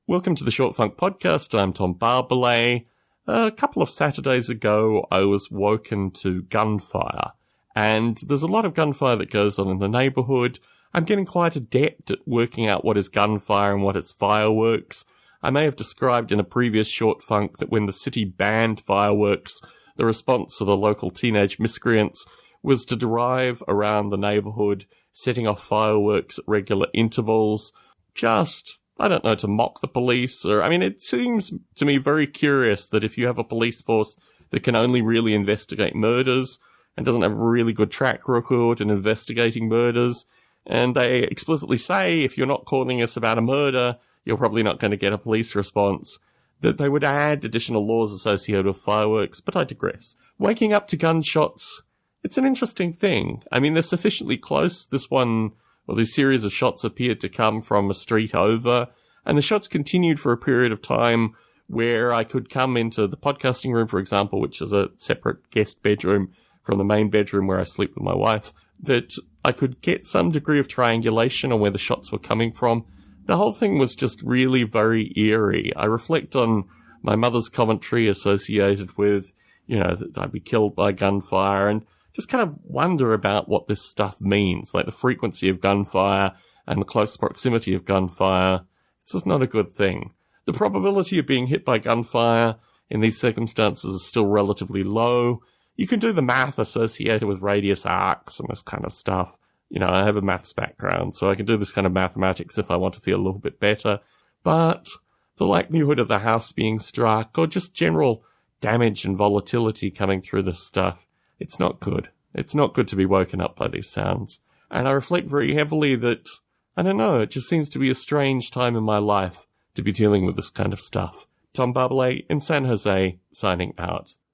Welcome to the Short Funk Podcast. I'm Tom Barbalet. A couple of Saturdays ago, I was woken to gunfire. And there's a lot of gunfire that goes on in the neighborhood. I'm getting quite adept at working out what is gunfire and what is fireworks. I may have described in a previous Short Funk that when the city banned fireworks, the response of the local teenage miscreants was to drive around the neighborhood, setting off fireworks at regular intervals, to mock the police. It seems to me very curious that if you have a police force that can only really investigate murders and doesn't have a really good track record in investigating murders, and they explicitly say, if you're not calling us about a murder, you're probably not going to get a police response, that they would add additional laws associated with fireworks, but I digress. Waking up to gunshots, it's an interesting thing. They're sufficiently close. This series of shots appeared to come from a street over, and the shots continued for a period of time where I could come into the podcasting room, for example, which is a separate guest bedroom from the main bedroom where I sleep with my wife, that I could get some degree of triangulation on where the shots were coming from. The whole thing was just really very eerie. I reflect on my mother's commentary associated with, that I'd be killed by gunfire, and just kind of wonder about what this stuff means, like the frequency of gunfire and the close proximity of gunfire. It's just not a good thing. The probability of being hit by gunfire in these circumstances is still relatively low. You can do the math associated with radius arcs and this kind of stuff. I have a maths background, so I can do this kind of mathematics if I want to feel a little bit better. But the likelihood of the house being struck, or just general damage and volatility coming through this stuff, it's not good. It's not good to be woken up by these sounds. And I reflect very heavily that, it just seems to be a strange time in my life to be dealing with this kind of stuff. Tom Barbalet in San Jose, signing out.